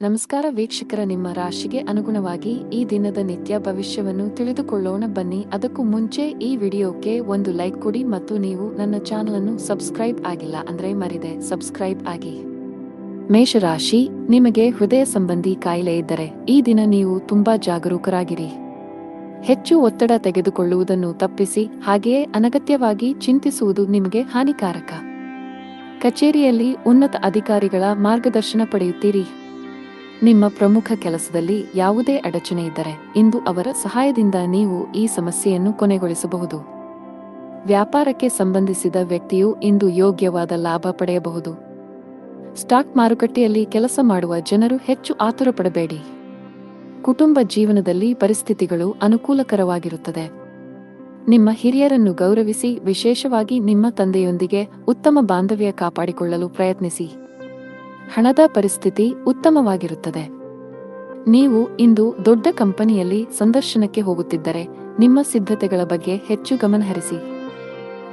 ನಮಸ್ಕಾರ ವೀಕ್ಷಕರ, ನಿಮ್ಮ ರಾಶಿಗೆ ಅನುಗುಣವಾಗಿ ಈ ದಿನದ ನಿತ್ಯ ಭವಿಷ್ಯವನ್ನು ತಿಳಿದುಕೊಳ್ಳೋಣ ಬನ್ನಿ. ಅದಕ್ಕೂ ಮುಂಚೆ ಈ ವಿಡಿಯೋಕ್ಕೆ ಒಂದು ಲೈಕ್ ಕೊಡಿ ಮತ್ತು ನೀವು ನನ್ನ ಚಾನಲ್ ಅನ್ನು ಸಬ್ಸ್ಕ್ರೈಬ್ ಆಗಿಲ್ಲ ಅಂದ್ರೆ ಮರಿದೆ ಸಬ್ಸ್ಕ್ರೈಬ್ ಆಗಿ. ಮೇಷರಾಶಿ, ನಿಮಗೆ ಹೃದಯ ಸಂಬಂಧಿ ಕಾಯಿಲೆ ಇದ್ದರೆ ಈ ದಿನ ನೀವು ತುಂಬಾ ಜಾಗರೂಕರಾಗಿರಿ. ಹೆಚ್ಚು ಒತ್ತಡ ತೆಗೆದುಕೊಳ್ಳುವುದನ್ನು ತಪ್ಪಿಸಿ, ಹಾಗೆಯೇ ಅನಗತ್ಯವಾಗಿ ಚಿಂತಿಸುವುದು ನಿಮಗೆ ಹಾನಿಕಾರಕ. ಕಚೇರಿಯಲ್ಲಿ ಉನ್ನತ ಅಧಿಕಾರಿಗಳ ಮಾರ್ಗದರ್ಶನ ಪಡೆಯುತ್ತೀರಿ. ನಿಮ್ಮ ಪ್ರಮುಖ ಕೆಲಸದಲ್ಲಿ ಯಾವುದೇ ಅಡಚಣೆ ಇದ್ದರೆ ಇಂದು ಅವರ ಸಹಾಯದಿಂದ ನೀವು ಈ ಸಮಸ್ಯೆಯನ್ನು ಕೊನೆಗೊಳಿಸಬಹುದು. ವ್ಯಾಪಾರಕ್ಕೆ ಸಂಬಂಧಿಸಿದ ವ್ಯಕ್ತಿಯು ಇಂದು ಯೋಗ್ಯವಾದ ಲಾಭ ಪಡೆಯಬಹುದು. ಸ್ಟಾಕ್ ಮಾರುಕಟ್ಟೆಯಲ್ಲಿ ಕೆಲಸ ಮಾಡುವ ಜನರು ಹೆಚ್ಚು ಆತುರಪಡಬೇಡಿ. ಕುಟುಂಬ ಜೀವನದಲ್ಲಿ ಪರಿಸ್ಥಿತಿಗಳು ಅನುಕೂಲಕರವಾಗಿರುತ್ತದೆ. ನಿಮ್ಮ ಹಿರಿಯರನ್ನು ಗೌರವಿಸಿ, ವಿಶೇಷವಾಗಿ ನಿಮ್ಮ ತಂದೆಯೊಂದಿಗೆ ಉತ್ತಮ ಬಾಂಧವ್ಯ ಕಾಪಾಡಿಕೊಳ್ಳಲು ಪ್ರಯತ್ನಿಸಿ. ಹಣದ ಪರಿಸ್ಥಿತಿ ಉತ್ತಮವಾಗಿರುತ್ತದೆ. ನೀವು ಇಂದು ದೊಡ್ಡ ಕಂಪನಿಯಲ್ಲಿ ಸಂದರ್ಶನಕ್ಕೆ ಹೋಗುತ್ತಿದ್ದರೆ ನಿಮ್ಮ ಸಿದ್ಧತೆಗಳ ಬಗ್ಗೆ ಹೆಚ್ಚು ಗಮನಹರಿಸಿ.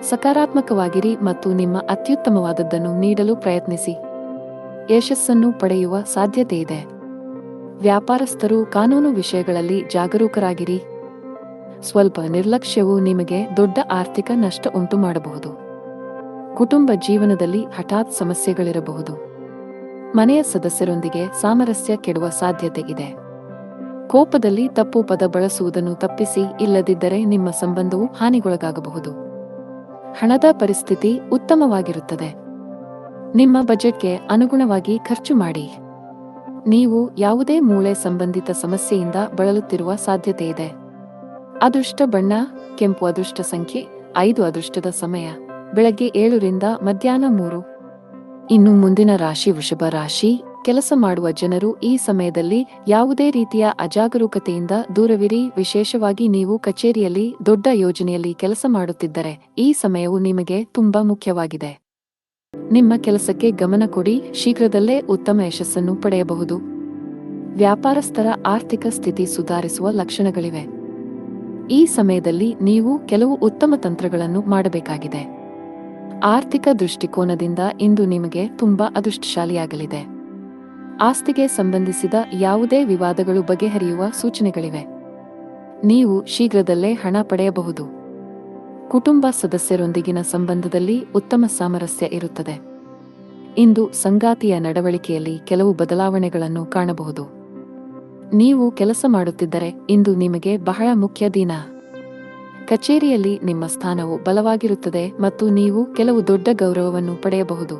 ಸಕಾರಾತ್ಮಕವಾಗಿರಿ ಮತ್ತು ನಿಮ್ಮ ಅತ್ಯುತ್ತಮವಾದದ್ದನ್ನು ನೀಡಲು ಪ್ರಯತ್ನಿಸಿ. ಯಶಸ್ಸನ್ನು ಪಡೆಯುವ ಸಾಧ್ಯತೆಯಿದೆ. ವ್ಯಾಪಾರಸ್ಥರು ಕಾನೂನು ವಿಷಯಗಳಲ್ಲಿ ಜಾಗರೂಕರಾಗಿರಿ. ಸ್ವಲ್ಪ ನಿರ್ಲಕ್ಷ್ಯವು ನಿಮಗೆ ದೊಡ್ಡ ಆರ್ಥಿಕ ನಷ್ಟ ಉಂಟು ಮಾಡಬಹುದು. ಕುಟುಂಬ ಜೀವನದಲ್ಲಿ ಹಠಾತ್ ಸಮಸ್ಯೆಗಳಿರಬಹುದು. ಮನೆಯ ಸದಸ್ಯರೊಂದಿಗೆ ಸಾಮರಸ್ಯ ಕೆಡುವ ಸಾಧ್ಯತೆ ಇದೆ. ಕೋಪದಲ್ಲಿ ತಪ್ಪು ಪದ ಬಳಸುವುದನ್ನು ತಪ್ಪಿಸಿ, ಇಲ್ಲದಿದ್ದರೆ ನಿಮ್ಮ ಸಂಬಂಧವು ಹಾನಿಗೊಳಗಾಗಬಹುದು. ಹಣದ ಪರಿಸ್ಥಿತಿ ಉತ್ತಮವಾಗಿರುತ್ತದೆ. ನಿಮ್ಮ ಬಜೆಟ್ಗೆ ಅನುಗುಣವಾಗಿ ಖರ್ಚು ಮಾಡಿ. ನೀವು ಯಾವುದೇ ಮೂಳೆ ಸಂಬಂಧಿತ ಸಮಸ್ಯೆಯಿಂದ ಬಳಲುತ್ತಿರುವ ಸಾಧ್ಯತೆಯಿದೆ. ಅದೃಷ್ಟ ಬಣ್ಣ ಕೆಂಪು. ಅದೃಷ್ಟ ಸಂಖ್ಯೆ 5. ಅದೃಷ್ಟದ ಸಮಯ ಬೆಳಗ್ಗೆ 7 ರಿಂದ ಮಧ್ಯಾಹ್ನ 3. ಇನ್ನು ಮುಂದಿನ ರಾಶಿ ವೃಷಭ ರಾಶಿ. ಕೆಲಸ ಮಾಡುವ ಜನರು ಈ ಸಮಯದಲ್ಲಿ ಯಾವುದೇ ರೀತಿಯ ಅಜಾಗರೂಕತೆಯಿಂದ ದೂರವಿರಿ. ವಿಶೇಷವಾಗಿ ನೀವು ಕಚೇರಿಯಲ್ಲಿ ದೊಡ್ಡ ಯೋಜನೆಯಲ್ಲಿ ಕೆಲಸ ಮಾಡುತ್ತಿದ್ದರೆ ಈ ಸಮಯವು ನಿಮಗೆ ತುಂಬಾ ಮುಖ್ಯವಾಗಿದೆ. ನಿಮ್ಮ ಕೆಲಸಕ್ಕೆ ಗಮನ ಕೊಡಿ. ಶೀಘ್ರದಲ್ಲೇ ಉತ್ತಮ ಯಶಸ್ಸನ್ನು ಪಡೆಯಬಹುದು. ವ್ಯಾಪಾರಸ್ಥರ ಆರ್ಥಿಕ ಸ್ಥಿತಿ ಸುಧಾರಿಸುವ ಲಕ್ಷಣಗಳಿವೆ. ಈ ಸಮಯದಲ್ಲಿ ನೀವು ಕೆಲವು ಉತ್ತಮ ತಂತ್ರಗಳನ್ನು ಮಾಡಬೇಕಾಗಿದೆ. ಆರ್ಥಿಕ ದೃಷ್ಟಿಕೋನದಿಂದ ಇಂದು ನಿಮಗೆ ತುಂಬಾ ಅದೃಷ್ಟಶಾಲಿಯಾಗಲಿದೆ. ಆಸ್ತಿಗೆ ಸಂಬಂಧಿಸಿದ ಯಾವುದೇ ವಿವಾದಗಳು ಬಗೆಹರಿಯುವ ಸೂಚನೆಗಳಿವೆ. ನೀವು ಶೀಘ್ರದಲ್ಲೇ ಹಣ ಪಡೆಯಬಹುದು. ಕುಟುಂಬ ಸದಸ್ಯರೊಂದಿಗಿನ ಸಂಬಂಧದಲ್ಲಿ ಉತ್ತಮ ಸಾಮರಸ್ಯ ಇರುತ್ತದೆ. ಇಂದು ಸಂಗಾತಿಯ ನಡವಳಿಕೆಯಲ್ಲಿ ಕೆಲವು ಬದಲಾವಣೆಗಳನ್ನು ಕಾಣಬಹುದು. ನೀವು ಕೆಲಸ ಮಾಡುತ್ತಿದ್ದರೆ ಇಂದು ನಿಮಗೆ ಬಹಳ ಮುಖ್ಯ ದಿನ. ಕಚೇರಿಯಲ್ಲಿ ನಿಮ್ಮ ಸ್ಥಾನವು ಬಲವಾಗಿರುತ್ತದೆ ಮತ್ತು ನೀವು ಕೆಲವು ದೊಡ್ಡ ಗೌರವವನ್ನು ಪಡೆಯಬಹುದು.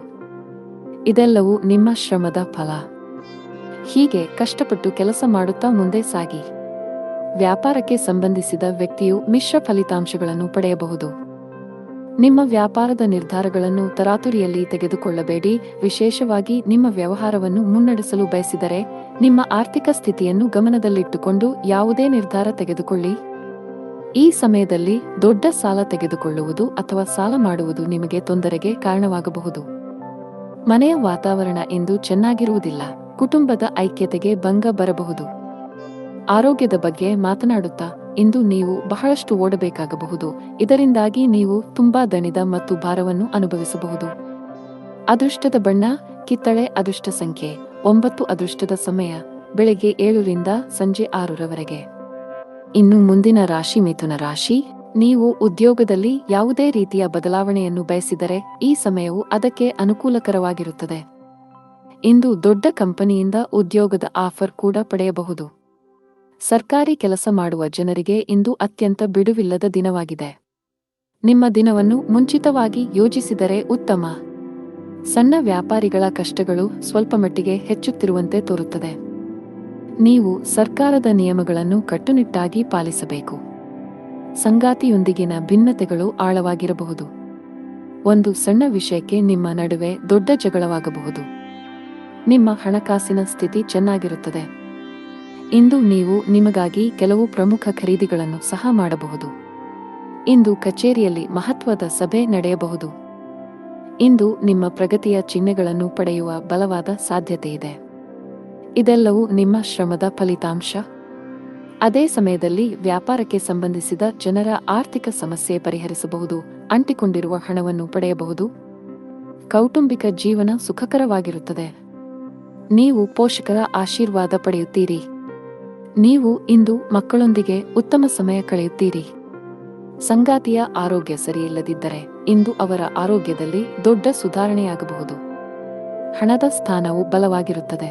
ಇದೆಲ್ಲವೂ ನಿಮ್ಮ ಶ್ರಮದ ಫಲ. ಹೀಗೆ ಕಷ್ಟಪಟ್ಟು ಕೆಲಸ ಮಾಡುತ್ತಾ ಮುಂದೆ ಸಾಗಿ. ವ್ಯಾಪಾರಕ್ಕೆ ಸಂಬಂಧಿಸಿದ ವ್ಯಕ್ತಿಯು ಮಿಶ್ರ ಫಲಿತಾಂಶಗಳನ್ನು ಪಡೆಯಬಹುದು. ನಿಮ್ಮ ವ್ಯಾಪಾರದ ನಿರ್ಧಾರಗಳನ್ನು ತರಾತುರಿಯಲ್ಲಿ ತೆಗೆದುಕೊಳ್ಳಬೇಡಿ. ವಿಶೇಷವಾಗಿ ನಿಮ್ಮ ವ್ಯವಹಾರವನ್ನು ಮುನ್ನಡೆಸಲು ಬಯಸಿದರೆ ನಿಮ್ಮ ಆರ್ಥಿಕ ಸ್ಥಿತಿಯನ್ನು ಗಮನದಲ್ಲಿಟ್ಟುಕೊಂಡು ಯಾವುದೇ ನಿರ್ಧಾರ ತೆಗೆದುಕೊಳ್ಳಿ. ಈ ಸಮಯದಲ್ಲಿ ದೊಡ್ಡ ಸಾಲ ತೆಗೆದುಕೊಳ್ಳುವುದು ಅಥವಾ ಸಾಲ ಮಾಡುವುದು ನಿಮಗೆ ತೊಂದರೆಗೆ ಕಾರಣವಾಗಬಹುದು. ಮನೆಯ ವಾತಾವರಣ ಇಂದು ಚೆನ್ನಾಗಿರುವುದಿಲ್ಲ. ಕುಟುಂಬದ ಐಕ್ಯತೆಗೆ ಭಂಗ ಬರಬಹುದು. ಆರೋಗ್ಯದ ಬಗ್ಗೆ ಮಾತನಾಡುತ್ತಾ ಇಂದು ನೀವು ಬಹಳಷ್ಟು ಓಡಬೇಕಾಗಬಹುದು. ಇದರಿಂದಾಗಿ ನೀವು ತುಂಬಾ ದಣಿದ ಮತ್ತು ಭಾರವನ್ನು ಅನುಭವಿಸಬಹುದು. ಅದೃಷ್ಟದ ಬಣ್ಣ ಕಿತ್ತಳೆ. ಅದೃಷ್ಟ ಸಂಖ್ಯೆ 9. ಅದೃಷ್ಟದ ಸಮಯ ಬೆಳಗ್ಗೆ 7 ರಿಂದ ಸಂಜೆ 6 ರವರೆಗೆ. ಇನ್ನು ಮುಂದಿನ ರಾಶಿ ಮಿಥುನ ರಾಶಿ. ನೀವು ಉದ್ಯೋಗದಲ್ಲಿ ಯಾವುದೇ ರೀತಿಯ ಬದಲಾವಣೆಯನ್ನು ಬಯಸಿದರೆ ಈ ಸಮಯವು ಅದಕ್ಕೆ ಅನುಕೂಲಕರವಾಗಿರುತ್ತದೆ. ಇಂದು ದೊಡ್ಡ ಕಂಪನಿಯಿಂದ ಉದ್ಯೋಗದ ಆಫರ್ ಕೂಡ ಪಡೆಯಬಹುದು. ಸರ್ಕಾರಿ ಕೆಲಸ ಮಾಡುವ ಜನರಿಗೆ ಇಂದು ಅತ್ಯಂತ ಬಿಡುವಿಲ್ಲದ ದಿನವಾಗಿದೆ. ನಿಮ್ಮ ದಿನವನ್ನು ಮುಂಚಿತವಾಗಿ ಯೋಜಿಸಿದರೆ ಉತ್ತಮ. ಸಣ್ಣ ವ್ಯಾಪಾರಿಗಳ ಕಷ್ಟಗಳು ಸ್ವಲ್ಪಮಟ್ಟಿಗೆ ಹೆಚ್ಚುತ್ತಿರುವಂತೆ ತೋರುತ್ತದೆ. ನೀವು ಸರ್ಕಾರದ ನಿಯಮಗಳನ್ನು ಕಟ್ಟುನಿಟ್ಟಾಗಿ ಪಾಲಿಸಬೇಕು. ಸಂಗಾತಿಯೊಂದಿಗಿನ ಭಿನ್ನತೆಗಳು ಆಳವಾಗಿರಬಹುದು. ಒಂದು ಸಣ್ಣ ವಿಷಯಕ್ಕೆ ನಿಮ್ಮ ನಡುವೆ ದೊಡ್ಡ ಜಗಳವಾಗಬಹುದು. ನಿಮ್ಮ ಹಣಕಾಸಿನ ಸ್ಥಿತಿ ಚೆನ್ನಾಗಿರುತ್ತದೆ. ಇಂದು ನೀವು ನಿಮಗಾಗಿ ಕೆಲವು ಪ್ರಮುಖ ಖರೀದಿಗಳನ್ನು ಸಹ ಮಾಡಬಹುದು. ಇಂದು ಕಚೇರಿಯಲ್ಲಿ ಮಹತ್ವದ ಸಭೆ ನಡೆಯಬಹುದು. ಇಂದು ನಿಮ್ಮ ಪ್ರಗತಿಯ ಚಿಹ್ನೆಗಳನ್ನು ಪಡೆಯುವ ಬಲವಾದ ಸಾಧ್ಯತೆಯಿದೆ. ಇದೆಲ್ಲವೂ ನಿಮ್ಮ ಶ್ರಮದ ಫಲಿತಾಂಶ. ಅದೇ ಸಮಯದಲ್ಲಿ ವ್ಯಾಪಾರಕ್ಕೆ ಸಂಬಂಧಿಸಿದ ಜನರ ಆರ್ಥಿಕ ಸಮಸ್ಯೆ ಪರಿಹರಿಸಬಹುದು. ಅಂಟಿಕೊಂಡಿರುವ ಹಣವನ್ನು ಪಡೆಯಬಹುದು. ಕೌಟುಂಬಿಕ ಜೀವನ ಸುಖಕರವಾಗಿರುತ್ತದೆ. ನೀವು ಪೋಷಕರ ಆಶೀರ್ವಾದ ಪಡೆಯುತ್ತೀರಿ. ನೀವು ಇಂದು ಮಕ್ಕಳೊಂದಿಗೆ ಉತ್ತಮ ಸಮಯ ಕಳೆಯುತ್ತೀರಿ. ಸಂಗಾತಿಯ ಆರೋಗ್ಯ ಸರಿಯಿಲ್ಲದಿದ್ದರೆ ಇಂದು ಅವರ ಆರೋಗ್ಯದಲ್ಲಿ ದೊಡ್ಡ ಸುಧಾರಣೆಯಾಗಬಹುದು. ಹಣದ ಸ್ಥಾನವು ಬಲವಾಗಿರುತ್ತದೆ.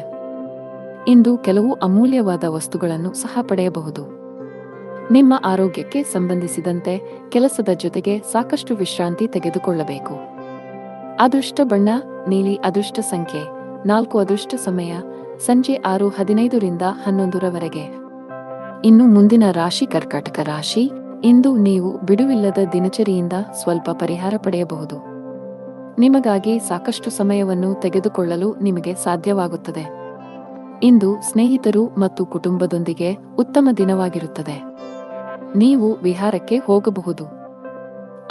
ಇಂದು ಕೆಲವು ಅಮೂಲ್ಯವಾದ ವಸ್ತುಗಳನ್ನು ಸಹ ಪಡೆಯಬಹುದು. ನಿಮ್ಮ ಆರೋಗ್ಯಕ್ಕೆ ಸಂಬಂಧಿಸಿದಂತೆ ಕೆಲಸದ ಜೊತೆಗೆ ಸಾಕಷ್ಟು ವಿಶ್ರಾಂತಿ ತೆಗೆದುಕೊಳ್ಳಬೇಕು. ಅದೃಷ್ಟ ಬಣ್ಣ ನೀಲಿ. ಅದೃಷ್ಟ ಸಂಖ್ಯೆ 4. ಅದೃಷ್ಟ ಸಮಯ ಸಂಜೆ 6:15 ರಿಂದ 11 ಇನ್ನು ಮುಂದಿನ ರಾಶಿ ಕರ್ಕಾಟಕ ರಾಶಿ. ಇಂದು ನೀವು ಬಿಡುವಿಲ್ಲದ ದಿನಚರಿಯಿಂದ ಸ್ವಲ್ಪ ಪರಿಹಾರ ಪಡೆಯಬಹುದು. ನಿಮಗಾಗಿ ಸಾಕಷ್ಟು ಸಮಯವನ್ನು ತೆಗೆದುಕೊಳ್ಳಲು ನಿಮಗೆ ಸಾಧ್ಯವಾಗುತ್ತದೆ. ಇಂದು ಸ್ನೇಹಿತರು ಮತ್ತು ಕುಟುಂಬದೊಂದಿಗೆ ಉತ್ತಮ ದಿನವಾಗಿರುತ್ತದೆ. ನೀವು ವಿಹಾರಕ್ಕೆ ಹೋಗಬಹುದು.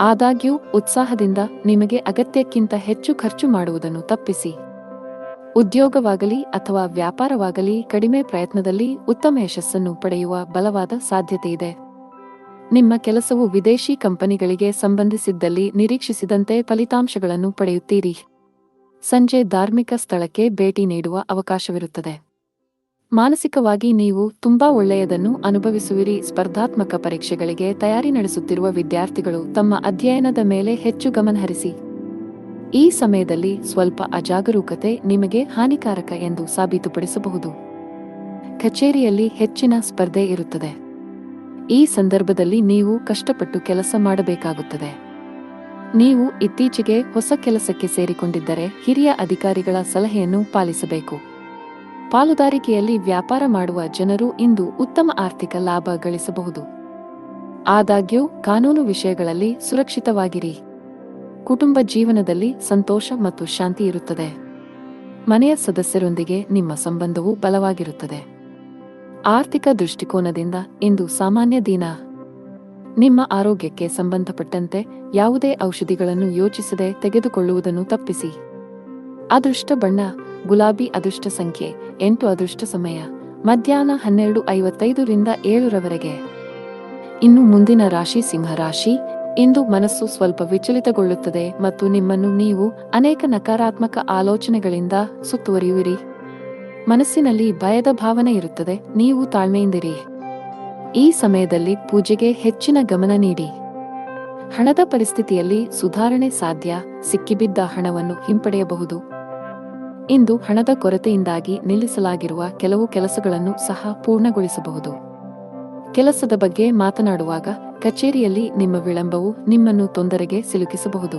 ಆದಾಗ್ಯೂ ಉತ್ಸಾಹದಿಂದ ನಿಮಗೆ ಅಗತ್ಯಕ್ಕಿಂತ ಹೆಚ್ಚು ಖರ್ಚು ಮಾಡುವುದನ್ನು ತಪ್ಪಿಸಿ. ಉದ್ಯೋಗವಾಗಲಿ ಅಥವಾ ವ್ಯಾಪಾರವಾಗಲಿ ಕಡಿಮೆ ಪ್ರಯತ್ನದಲ್ಲಿ ಉತ್ತಮ ಯಶಸ್ಸನ್ನು ಪಡೆಯುವ ಬಲವಾದ ಸಾಧ್ಯತೆಯಿದೆ. ನಿಮ್ಮ ಕೆಲಸವು ವಿದೇಶಿ ಕಂಪನಿಗಳಿಗೆ ಸಂಬಂಧಿಸಿದ್ದಲ್ಲಿ ನಿರೀಕ್ಷಿಸಿದಂತೆ ಫಲಿತಾಂಶಗಳನ್ನು ಪಡೆಯುತ್ತೀರಿ. ಸಂಜೆ ಧಾರ್ಮಿಕ ಸ್ಥಳಕ್ಕೆ ಭೇಟಿ ನೀಡುವ ಅವಕಾಶವಿರುತ್ತದೆ. ಮಾನಸಿಕವಾಗಿ ನೀವು ತುಂಬಾ ಒಳ್ಳೆಯದನ್ನು ಅನುಭವಿಸುವಿರಿ. ಸ್ಪರ್ಧಾತ್ಮಕ ಪರೀಕ್ಷೆಗಳಿಗೆ ತಯಾರಿ ನಡೆಸುತ್ತಿರುವ ವಿದ್ಯಾರ್ಥಿಗಳು ತಮ್ಮ ಅಧ್ಯಯನದ ಮೇಲೆ ಹೆಚ್ಚು ಗಮನಹರಿಸಿ. ಈ ಸಮಯದಲ್ಲಿ ಸ್ವಲ್ಪ ಅಜಾಗರೂಕತೆ ನಿಮಗೆ ಹಾನಿಕಾರಕ ಎಂದು ಸಾಬೀತುಪಡಿಸಬಹುದು. ಕಚೇರಿಯಲ್ಲಿ ಹೆಚ್ಚಿನ ಸ್ಪರ್ಧೆ ಇರುತ್ತದೆ. ಈ ಸಂದರ್ಭದಲ್ಲಿ ನೀವು ಕಷ್ಟಪಟ್ಟು ಕೆಲಸ ಮಾಡಬೇಕಾಗುತ್ತದೆ. ನೀವು ಇತ್ತೀಚೆಗೆ ಹೊಸ ಕೆಲಸಕ್ಕೆ ಸೇರಿಕೊಂಡಿದ್ದರೆ ಹಿರಿಯ ಅಧಿಕಾರಿಗಳ ಸಲಹೆಯನ್ನು ಪಾಲಿಸಬೇಕು. ಪಾಲುದಾರಿಕೆಯಲ್ಲಿ ವ್ಯಾಪಾರ ಮಾಡುವ ಜನರು ಇಂದು ಉತ್ತಮ ಆರ್ಥಿಕ ಲಾಭ ಗಳಿಸಬಹುದು. ಆದಾಗ್ಯೂ ಕಾನೂನು ವಿಷಯಗಳಲ್ಲಿ ಸುರಕ್ಷಿತವಾಗಿರಿ. ಕುಟುಂಬ ಜೀವನದಲ್ಲಿ ಸಂತೋಷ ಮತ್ತು ಶಾಂತಿ ಇರುತ್ತದೆ. ಮನೆಯ ಸದಸ್ಯರೊಂದಿಗೆ ನಿಮ್ಮ ಸಂಬಂಧವು ಬಲವಾಗಿರುತ್ತದೆ. ಆರ್ಥಿಕ ದೃಷ್ಟಿಕೋನದಿಂದ ಇಂದು ಸಾಮಾನ್ಯ ದಿನ. ನಿಮ್ಮ ಆರೋಗ್ಯಕ್ಕೆ ಸಂಬಂಧಪಟ್ಟಂತೆ ಯಾವುದೇ ಔಷಧಿಗಳನ್ನು ಯೋಚಿಸದೆ ತೆಗೆದುಕೊಳ್ಳುವುದನ್ನು ತಪ್ಪಿಸಿ. ಅದೃಷ್ಟ ಬಣ್ಣ ಗುಲಾಬಿ. ಅದೃಷ್ಟ ಸಂಖ್ಯೆ 8. ಅದೃಷ್ಟ ಸಮಯ ಮಧ್ಯಾಹ್ನ 12:55 ರಿಂದ 7 ಇನ್ನು ಮುಂದಿನ ರಾಶಿ ಸಿಂಹರಾಶಿ. ಇಂದು ಮನಸ್ಸು ಸ್ವಲ್ಪ ವಿಚಲಿತಗೊಳ್ಳುತ್ತದೆ ಮತ್ತು ನಿಮ್ಮನ್ನು ನೀವು ಅನೇಕ ನಕಾರಾತ್ಮಕ ಆಲೋಚನೆಗಳಿಂದ ಸುತ್ತುವರಿಯುವಿರಿ. ಮನಸ್ಸಿನಲ್ಲಿ ಭಯದ ಭಾವನೆ ಇರುತ್ತದೆ. ನೀವು ತಾಳ್ಮೆಯಿಂದಿರಿ. ಈ ಸಮಯದಲ್ಲಿ ಪೂಜೆಗೆ ಹೆಚ್ಚಿನ ಗಮನ ನೀಡಿ. ಹಣದ ಪರಿಸ್ಥಿತಿಯಲ್ಲಿ ಸುಧಾರಣೆ ಸಾಧ್ಯ. ಸಿಕ್ಕಿಬಿದ್ದ ಹಣವನ್ನು ಹಿಂಪಡೆಯಬಹುದು. ಇಂದು ಹಣದ ಕೊರತೆಯಿಂದಾಗಿ ನಿಲ್ಲಿಸಲಾಗಿರುವ ಕೆಲವು ಕೆಲಸಗಳನ್ನು ಸಹ ಪೂರ್ಣಗೊಳಿಸಬಹುದು. ಕೆಲಸದ ಬಗ್ಗೆ ಮಾತನಾಡುವಾಗ ಕಚೇರಿಯಲ್ಲಿ ನಿಮ್ಮ ವಿಳಂಬವು ನಿಮ್ಮನ್ನು ತೊಂದರೆಗೆ ಸಿಲುಕಿಸಬಹುದು.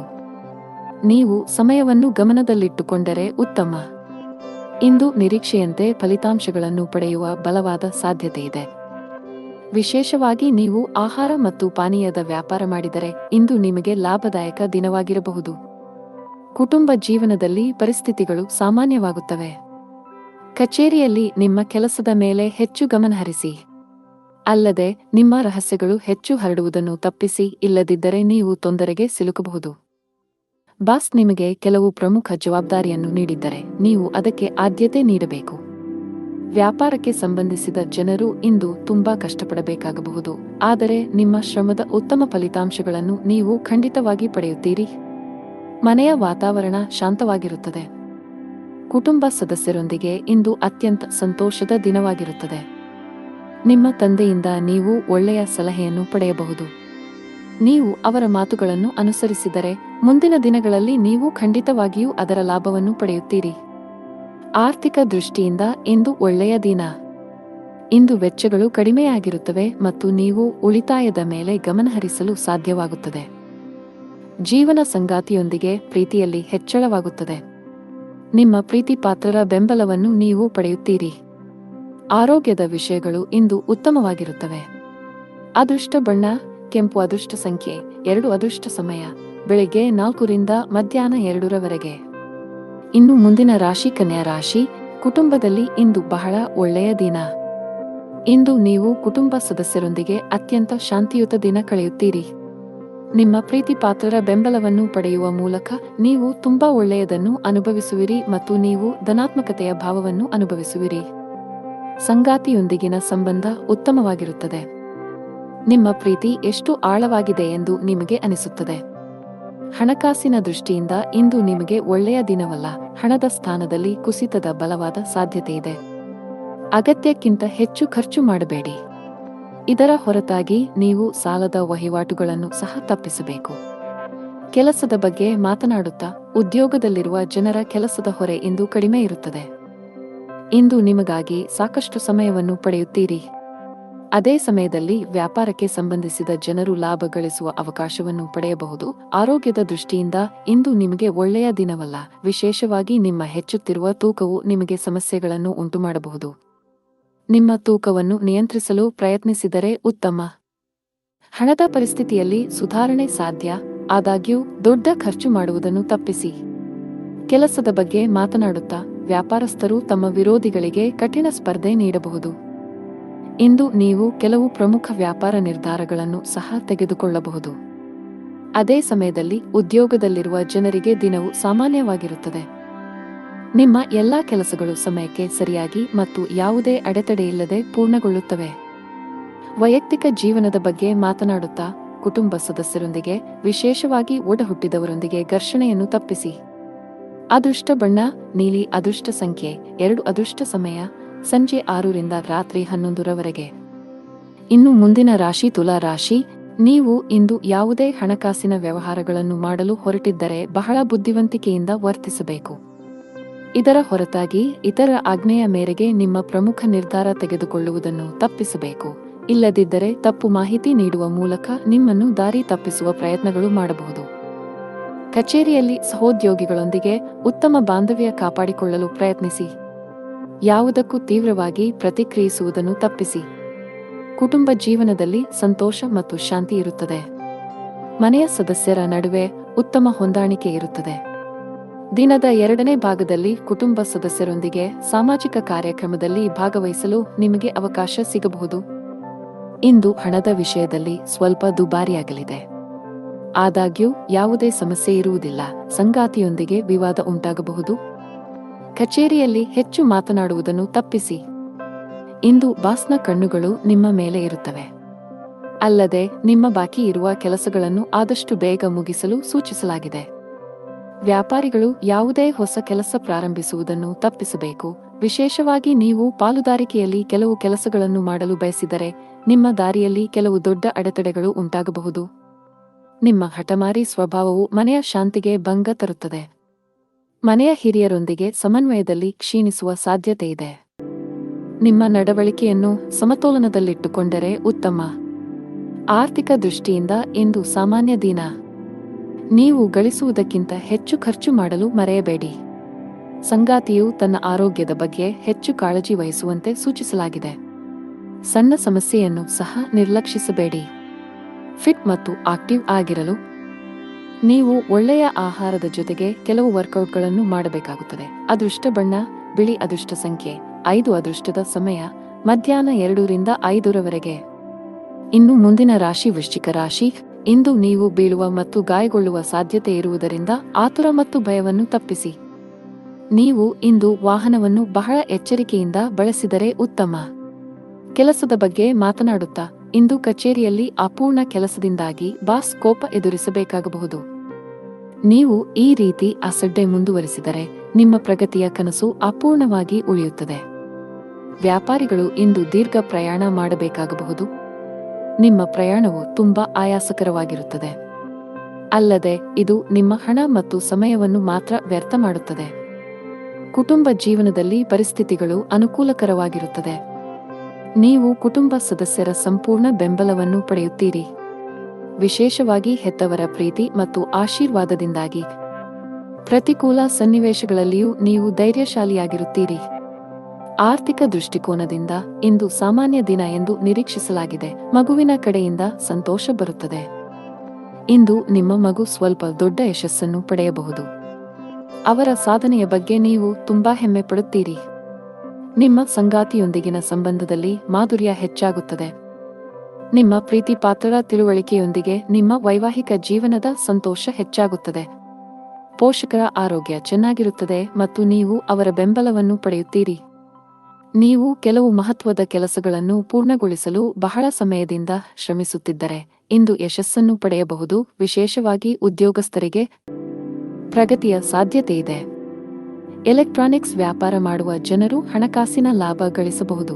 ನೀವು ಸಮಯವನ್ನು ಗಮನದಲ್ಲಿಟ್ಟುಕೊಂಡರೆ ಉತ್ತಮ. ಇಂದು ನಿರೀಕ್ಷೆಯಂತೆ ಫಲಿತಾಂಶಗಳನ್ನು ಪಡೆಯುವ ಬಲವಾದ ಸಾಧ್ಯತೆಯಿದೆ. ವಿಶೇಷವಾಗಿ ನೀವು ಆಹಾರ ಮತ್ತು ಪಾನೀಯದ ವ್ಯಾಪಾರ ಮಾಡಿದರೆ ಇಂದು ನಿಮಗೆ ಲಾಭದಾಯಕ ದಿನವಾಗಿರಬಹುದು. ಕುಟುಂಬ ಜೀವನದಲ್ಲಿ ಪರಿಸ್ಥಿತಿಗಳು ಸಾಮಾನ್ಯವಾಗುತ್ತವೆ. ಕಚೇರಿಯಲ್ಲಿ ನಿಮ್ಮ ಕೆಲಸದ ಮೇಲೆ ಹೆಚ್ಚು ಗಮನಹರಿಸಿ. ಅಲ್ಲದೆ ನಿಮ್ಮ ರಹಸ್ಯಗಳು ಹೆಚ್ಚು ಹರಡುವುದನ್ನು ತಪ್ಪಿಸಿ. ಇಲ್ಲದಿದ್ದರೆ ನೀವು ತೊಂದರೆಗೆ ಸಿಲುಕಬಹುದು. ಬಾಸ್ ನಿಮಗೆ ಕೆಲವು ಪ್ರಮುಖ ಜವಾಬ್ದಾರಿಯನ್ನು ನೀಡಿದ್ದರೆ ನೀವು ಅದಕ್ಕೆ ಆದ್ಯತೆ ನೀಡಬೇಕು. ವ್ಯಾಪಾರಕ್ಕೆ ಸಂಬಂಧಿಸಿದ ಜನರು ಇಂದು ತುಂಬಾ ಕಷ್ಟಪಡಬೇಕಾಗಬಹುದು. ಆದರೆ ನಿಮ್ಮ ಶ್ರಮದ ಉತ್ತಮ ಫಲಿತಾಂಶಗಳನ್ನು ನೀವು ಖಂಡಿತವಾಗಿ ಪಡೆಯುತ್ತೀರಿ. ಮನೆಯ ವಾತಾವರಣ ಶಾಂತವಾಗಿರುತ್ತದೆ. ಕುಟುಂಬ ಸದಸ್ಯರೊಂದಿಗೆ ಇಂದು ಅತ್ಯಂತ ಸಂತೋಷದ ದಿನವಾಗಿರುತ್ತದೆ. ನಿಮ್ಮ ತಂದೆಯಿಂದ ನೀವು ಒಳ್ಳೆಯ ಸಲಹೆಯನ್ನು ಪಡೆಯಬಹುದು. ನೀವು ಅವರ ಮಾತುಗಳನ್ನು ಅನುಸರಿಸಿದರೆ ಮುಂದಿನ ದಿನಗಳಲ್ಲಿ ನೀವು ಖಂಡಿತವಾಗಿಯೂ ಅದರ ಲಾಭವನ್ನು ಪಡೆಯುತ್ತೀರಿ. ಆರ್ಥಿಕ ದೃಷ್ಟಿಯಿಂದ ಇಂದು ಒಳ್ಳೆಯ ದಿನ. ಇಂದು ವೆಚ್ಚಗಳು ಕಡಿಮೆಯಾಗಿರುತ್ತವೆ ಮತ್ತು ನೀವು ಉಳಿತಾಯದ ಮೇಲೆ ಗಮನಹರಿಸಲು ಸಾಧ್ಯವಾಗುತ್ತದೆ. ಜೀವನ ಸಂಗಾತಿಯೊಂದಿಗೆ ಪ್ರೀತಿಯಲ್ಲಿ ಹೆಚ್ಚಳವಾಗುತ್ತದೆ. ನಿಮ್ಮ ಪ್ರೀತಿಪಾತ್ರರ ಬೆಂಬಲವನ್ನು ನೀವು ಪಡೆಯುತ್ತೀರಿ. ಆರೋಗ್ಯದ ವಿಷಯಗಳು ಇಂದು ಉತ್ತಮವಾಗಿರುತ್ತವೆ. ಅದೃಷ್ಟ ಬಣ್ಣ ಕೆಂಪು. ಅದೃಷ್ಟ ಸಂಖ್ಯೆ 2. ಅದೃಷ್ಟ ಸಮಯ ಬೆಳಿಗ್ಗೆ 4 ರಿಂದ ಮಧ್ಯಾಹ್ನ 2 ಇನ್ನು ಮುಂದಿನ ರಾಶಿ ಕನ್ಯಾ ರಾಶಿ. ಕುಟುಂಬದಲ್ಲಿ ಇಂದು ಬಹಳ ಒಳ್ಳೆಯ ದಿನ. ಇಂದು ನೀವು ಕುಟುಂಬ ಸದಸ್ಯರೊಂದಿಗೆ ಅತ್ಯಂತ ಶಾಂತಿಯುತ ದಿನ ಕಳೆಯುತ್ತೀರಿ. ನಿಮ್ಮ ಪ್ರೀತಿಪಾತ್ರರ ಬೆಂಬಲವನ್ನು ಪಡೆಯುವ ಮೂಲಕ ನೀವು ತುಂಬಾ ಒಳ್ಳೆಯದನ್ನು ಅನುಭವಿಸುವಿರಿ ಮತ್ತು ನೀವು ಧನಾತ್ಮಕತೆಯ ಭಾವವನ್ನು ಅನುಭವಿಸುವಿರಿ. ಸಂಗಾತಿಯೊಂದಿಗಿನ ಸಂಬಂಧ ಉತ್ತಮವಾಗಿರುತ್ತದೆ. ನಿಮ್ಮ ಪ್ರೀತಿ ಎಷ್ಟು ಆಳವಾಗಿದೆ ಎಂದು ನಿಮಗೆ ಅನಿಸುತ್ತದೆ. ಹಣಕಾಸಿನ ದೃಷ್ಟಿಯಿಂದ ಇಂದು ನಿಮಗೆ ಒಳ್ಳೆಯ ದಿನವಲ್ಲ. ಹಣದ ಸ್ಥಾನದಲ್ಲಿ ಕುಸಿತದ ಬಲವಾದ ಸಾಧ್ಯತೆ ಇದೆ. ಅಗತ್ಯಕ್ಕಿಂತ ಹೆಚ್ಚು ಖರ್ಚು ಮಾಡಬೇಡಿ. ಇದರ ಹೊರತಾಗಿ ನೀವು ಸಾಲದ ವಹಿವಾಟುಗಳನ್ನು ಸಹ ತಪ್ಪಿಸಬೇಕು. ಕೆಲಸದ ಬಗ್ಗೆ ಮಾತನಾಡುತ್ತಾ, ಉದ್ಯೋಗದಲ್ಲಿರುವ ಜನರ ಕೆಲಸದ ಹೊರೆ ಇಂದು ಕಡಿಮೆ ಇರುತ್ತದೆ. ಇಂದು ನಿಮಗಾಗಿ ಸಾಕಷ್ಟು ಸಮಯವನ್ನು ಪಡೆಯುತ್ತೀರಿ. ಅದೇ ಸಮಯದಲ್ಲಿ ವ್ಯಾಪಾರಕ್ಕೆ ಸಂಬಂಧಿಸಿದ ಜನರು ಲಾಭ ಗಳಿಸುವ ಅವಕಾಶವನ್ನು ಪಡೆಯಬಹುದು. ಆರೋಗ್ಯದ ದೃಷ್ಟಿಯಿಂದ ಇಂದು ನಿಮಗೆ ಒಳ್ಳೆಯ ದಿನವಲ್ಲ. ವಿಶೇಷವಾಗಿ ನಿಮ್ಮ ಹೆಚ್ಚುತ್ತಿರುವ ತೂಕವು ನಿಮಗೆ ಸಮಸ್ಯೆಗಳನ್ನು ಉಂಟುಮಾಡಬಹುದು. ನಿಮ್ಮ ತೂಕವನ್ನು ನಿಯಂತ್ರಿಸಲು ಪ್ರಯತ್ನಿಸಿದರೆ ಉತ್ತಮ. ಹಣದ ಪರಿಸ್ಥಿತಿಯಲ್ಲಿ ಸುಧಾರಣೆ ಸಾಧ್ಯ. ಆದಾಗ್ಯೂ ದೊಡ್ಡ ಖರ್ಚು ಮಾಡುವುದನ್ನು ತಪ್ಪಿಸಿ. ಕೆಲಸದ ಬಗ್ಗೆ ಮಾತನಾಡುತ್ತಾ, ವ್ಯಾಪಾರಸ್ಥರು ತಮ್ಮ ವಿರೋಧಿಗಳಿಗೆ ಕಠಿಣ ಸ್ಪರ್ಧೆ ನೀಡಬಹುದು. ಇಂದು ನೀವು ಕೆಲವು ಪ್ರಮುಖ ವ್ಯಾಪಾರ ನಿರ್ಧಾರಗಳನ್ನು ಸಹ ತೆಗೆದುಕೊಳ್ಳಬಹುದು. ಅದೇ ಸಮಯದಲ್ಲಿ ಉದ್ಯೋಗದಲ್ಲಿರುವ ಜನರಿಗೆ ದಿನವು ಸಾಮಾನ್ಯವಾಗಿರುತ್ತದೆ. ನಿಮ್ಮ ಎಲ್ಲಾ ಕೆಲಸಗಳು ಸಮಯಕ್ಕೆ ಸರಿಯಾಗಿ ಮತ್ತು ಯಾವುದೇ ಅಡೆತಡೆಯಿಲ್ಲದೆ ಪೂರ್ಣಗೊಳ್ಳುತ್ತವೆ. ವೈಯಕ್ತಿಕ ಜೀವನದ ಬಗ್ಗೆ ಮಾತನಾಡುತ್ತಾ, ಕುಟುಂಬ ಸದಸ್ಯರೊಂದಿಗೆ, ವಿಶೇಷವಾಗಿ ಒಡಹುಟ್ಟಿದವರೊಂದಿಗೆ ಘರ್ಷಣೆಯನ್ನು ತಪ್ಪಿಸಿ. ಅದೃಷ್ಟ ಬಣ್ಣ ನೀಲಿ. ಅದೃಷ್ಟ ಸಂಖ್ಯೆ 2. ಅದೃಷ್ಟ ಸಮಯ ಸಂಜೆ 6 ರಿಂದ ರಾತ್ರಿ 11 ರವರೆಗೆ. ಇನ್ನು ಮುಂದಿನ ರಾಶಿ ತುಲಾ ರಾಶಿ. ನೀವು ಇಂದು ಯಾವುದೇ ಹಣಕಾಸಿನ ವ್ಯವಹಾರಗಳನ್ನು ಮಾಡಲು ಹೊರಟಿದ್ದರೆ ಬಹಳ ಬುದ್ಧಿವಂತಿಕೆಯಿಂದ ವರ್ತಿಸಬೇಕು. ಇದರ ಹೊರತಾಗಿ ಇತರ ಆಜ್ಞೆಯ ಮೇರೆಗೆ ನಿಮ್ಮ ಪ್ರಮುಖ ನಿರ್ಧಾರ ತೆಗೆದುಕೊಳ್ಳುವುದನ್ನು ತಪ್ಪಿಸಬೇಕು. ಇಲ್ಲದಿದ್ದರೆ ತಪ್ಪು ಮಾಹಿತಿ ನೀಡುವ ಮೂಲಕ ನಿಮ್ಮನ್ನು ದಾರಿ ತಪ್ಪಿಸುವ ಪ್ರಯತ್ನಗಳು ಮಾಡಬಹುದು. ಕಚೇರಿಯಲ್ಲಿ ಸಹೋದ್ಯೋಗಿಗಳೊಂದಿಗೆ ಉತ್ತಮ ಬಾಂಧವ್ಯ ಕಾಪಾಡಿಕೊಳ್ಳಲು ಪ್ರಯತ್ನಿಸಿ. ಯಾವುದಕ್ಕೂ ತೀವ್ರವಾಗಿ ಪ್ರತಿಕ್ರಿಯಿಸುವುದನ್ನು ತಪ್ಪಿಸಿ. ಕುಟುಂಬ ಜೀವನದಲ್ಲಿ ಸಂತೋಷ ಮತ್ತು ಶಾಂತಿ ಇರುತ್ತದೆ. ಮನೆಯ ಸದಸ್ಯರ ನಡುವೆ ಉತ್ತಮ ಹೊಂದಾಣಿಕೆ ಇರುತ್ತದೆ. ದಿನದ 2ನೇ ಭಾಗದಲ್ಲಿ ಕುಟುಂಬ ಸದಸ್ಯರೊಂದಿಗೆ ಸಾಮಾಜಿಕ ಕಾರ್ಯಕ್ರಮದಲ್ಲಿ ಭಾಗವಹಿಸಲು ನಿಮಗೆ ಅವಕಾಶ ಸಿಗಬಹುದು. ಇಂದು ಹಣದ ವಿಷಯದಲ್ಲಿ ಸ್ವಲ್ಪ ದುಬಾರಿಯಾಗಲಿದೆ. ಆದಾಗ್ಯೂ ಯಾವುದೇ ಸಮಸ್ಯೆ ಇರುವುದಿಲ್ಲ. ಸಂಗಾತಿಯೊಂದಿಗೆ ವಿವಾದ ಉಂಟಾಗಬಹುದು. ಕಚೇರಿಯಲ್ಲಿ ಹೆಚ್ಚು ಮಾತನಾಡುವುದನ್ನು ತಪ್ಪಿಸಿ. ಇಂದು ಬಾಸ್ನ ಕಣ್ಣುಗಳು ನಿಮ್ಮ ಮೇಲೆ ಇರುತ್ತವೆ. ಅಲ್ಲದೆ ನಿಮ್ಮ ಬಾಕಿ ಇರುವ ಕೆಲಸಗಳನ್ನು ಆದಷ್ಟು ಬೇಗ ಮುಗಿಸಲು ಸೂಚಿಸಲಾಗಿದೆ. ವ್ಯಾಪಾರಿಗಳು ಯಾವುದೇ ಹೊಸ ಕೆಲಸ ಪ್ರಾರಂಭಿಸುವುದನ್ನು ತಪ್ಪಿಸಬೇಕು. ವಿಶೇಷವಾಗಿ ನೀವು ಪಾಲುದಾರಿಕೆಯಲ್ಲಿ ಕೆಲವು ಕೆಲಸಗಳನ್ನು ಮಾಡಲು ಬಯಸಿದರೆ ನಿಮ್ಮ ದಾರಿಯಲ್ಲಿ ಕೆಲವು ದೊಡ್ಡ ಅಡೆತಡೆಗಳು ಉಂಟಾಗಬಹುದು. ನಿಮ್ಮ ಹಠಮಾರಿ ಸ್ವಭಾವವು ಮನೆಯ ಶಾಂತಿಗೆ ಭಂಗ ತರುತ್ತದೆ. ಮನೆಯ ಹಿರಿಯರೊಂದಿಗೆ ಸಮನ್ವಯದಲ್ಲಿ ಕ್ಷೀಣಿಸುವ ಸಾಧ್ಯತೆ ಇದೆ. ನಿಮ್ಮ ನಡವಳಿಕೆಯನ್ನು ಸಮತೋಲನದಲ್ಲಿಟ್ಟುಕೊಂಡರೆ ಉತ್ತಮ. ಆರ್ಥಿಕ ದೃಷ್ಟಿಯಿಂದ ಇಂದು ಸಾಮಾನ್ಯ ದಿನ. ನೀವು ಗಳಿಸುವುದಕ್ಕಿಂತ ಹೆಚ್ಚು ಖರ್ಚು ಮಾಡಲು ಮರೆಯಬೇಡಿ. ಸಂಗಾತಿಯು ತನ್ನ ಆರೋಗ್ಯದ ಬಗ್ಗೆ ಹೆಚ್ಚು ಕಾಳಜಿ ವಹಿಸುವಂತೆ ಸೂಚಿಸಲಾಗಿದೆ. ಸಣ್ಣ ಸಮಸ್ಯೆಯನ್ನು ಸಹ ನಿರ್ಲಕ್ಷಿಸಬೇಡಿ. ಫಿಟ್ ಮತ್ತು ಆಕ್ಟಿವ್ ಆಗಿರಲು ನೀವು ಒಳ್ಳೆಯ ಆಹಾರದ ಜೊತೆಗೆ ಕೆಲವು ವರ್ಕೌಟ್ಗಳನ್ನು ಮಾಡಬೇಕಾಗುತ್ತದೆ. ಅದೃಷ್ಟ ಬಣ್ಣ ಬಿಳಿ. ಅದೃಷ್ಟ ಸಂಖ್ಯೆ 5. ಅದೃಷ್ಟದ ಸಮಯ ಮಧ್ಯಾಹ್ನ 2 ರಿಂದ 5 ರವರೆಗೆ. ಇನ್ನು ಮುಂದಿನ ರಾಶಿ ವೃಶ್ಚಿಕ ರಾಶಿ. ಇಂದು ನೀವು ಬೀಳುವ ಮತ್ತು ಗಾಯಗೊಳ್ಳುವ ಸಾಧ್ಯತೆ ಇರುವುದರಿಂದ ಆತುರ ಮತ್ತು ಭಯವನ್ನು ತಪ್ಪಿಸಿ. ನೀವು ಇಂದು ವಾಹನವನ್ನು ಬಹಳ ಎಚ್ಚರಿಕೆಯಿಂದ ಬಳಸಿದರೆ ಉತ್ತಮ. ಕೆಲಸದ ಬಗ್ಗೆ ಮಾತನಾಡುತ್ತಾ, ಇಂದು ಕಚೇರಿಯಲ್ಲಿ ಅಪೂರ್ಣ ಕೆಲಸದಿಂದಾಗಿ ಬಾಸ್ ಕೋಪ ಎದುರಿಸಬೇಕಾಗಬಹುದು. ನೀವು ಈ ರೀತಿ ಅಸಡ್ಡೆ ಮುಂದುವರಿಸಿದರೆ ನಿಮ್ಮ ಪ್ರಗತಿಯ ಕನಸು ಅಪೂರ್ಣವಾಗಿ ಉಳಿಯುತ್ತದೆ. ವ್ಯಾಪಾರಿಗಳು ಇಂದು ದೀರ್ಘ ಪ್ರಯಾಣ ಮಾಡಬೇಕಾಗಬಹುದು. ನಿಮ್ಮ ಪ್ರಯಾಣವು ತುಂಬಾ ಆಯಾಸಕರವಾಗಿರುತ್ತದೆ. ಅಲ್ಲದೆ ಇದು ನಿಮ್ಮ ಹಣ ಮತ್ತು ಸಮಯವನ್ನು ಮಾತ್ರ ವ್ಯರ್ಥ ಮಾಡುತ್ತದೆ. ಕುಟುಂಬ ಜೀವನದಲ್ಲಿ ಪರಿಸ್ಥಿತಿಗಳು ಅನುಕೂಲಕರವಾಗಿರುತ್ತದೆ. ನೀವು ಕುಟುಂಬ ಸದಸ್ಯರ ಸಂಪೂರ್ಣ ಬೆಂಬಲವನ್ನು ಪಡೆಯುತ್ತೀರಿ. ವಿಶೇಷವಾಗಿ ಹೆತ್ತವರ ಪ್ರೀತಿ ಮತ್ತು ಆಶೀರ್ವಾದದಿಂದಾಗಿ. ಪ್ರತಿಕೂಲ ಸನ್ನಿವೇಶಗಳಲ್ಲಿಯೂ ನೀವು ಧೈರ್ಯಶಾಲಿಯಾಗಿರುತ್ತೀರಿ. ಆರ್ಥಿಕ ದೃಷ್ಟಿಕೋನದಿಂದ ಇಂದು ಸಾಮಾನ್ಯ ದಿನ ಎಂದು ನಿರೀಕ್ಷಿಸಲಾಗಿದೆ. ಮಗುವಿನ ಕಡೆಯಿಂದ ಸಂತೋಷ ಬರುತ್ತದೆ. ಇಂದು ನಿಮ್ಮ ಮಗು ಸ್ವಲ್ಪ ದೊಡ್ಡ ಯಶಸ್ಸನ್ನು ಪಡೆಯಬಹುದು. ಅವರ ಸಾಧನೆಯ ಬಗ್ಗೆ ನೀವು ತುಂಬಾ ಹೆಮ್ಮೆ ಪಡುತ್ತೀರಿ. ನಿಮ್ಮ ಸಂಗಾತಿಯೊಂದಿಗಿನ ಸಂಬಂಧದಲ್ಲಿ ಮಾಧುರ್ಯ ಹೆಚ್ಚಾಗುತ್ತದೆ. ನಿಮ್ಮ ಪ್ರೀತಿ ಪಾತ್ರರ ತಿಳುವಳಿಕೆಯೊಂದಿಗೆ ನಿಮ್ಮ ವೈವಾಹಿಕ ಜೀವನದ ಸಂತೋಷ ಹೆಚ್ಚಾಗುತ್ತದೆ. ಪೋಷಕರ ಆರೋಗ್ಯ ಚೆನ್ನಾಗಿರುತ್ತದೆ ಮತ್ತು ನೀವು ಅವರ ಬೆಂಬಲವನ್ನು ಪಡೆಯುತ್ತೀರಿ. ನೀವು ಕೆಲವು ಮಹತ್ವದ ಕೆಲಸಗಳನ್ನು ಪೂರ್ಣಗೊಳಿಸಲು ಬಹಳ ಸಮಯದಿಂದ ಶ್ರಮಿಸುತ್ತಿದ್ದರೆ ಇಂದು ಯಶಸ್ಸನ್ನು ಪಡೆಯಬಹುದು, ವಿಶೇಷವಾಗಿ ಉದ್ಯೋಗಸ್ಥರಿಗೆ ಪ್ರಗತಿಯ ಸಾಧ್ಯತೆಯಿದೆ. ಎಲೆಕ್ಟ್ರಾನಿಕ್ಸ್ ವ್ಯಾಪಾರ ಮಾಡುವ ಜನರು ಹಣಕಾಸಿನ ಲಾಭ ಗಳಿಸಬಹುದು.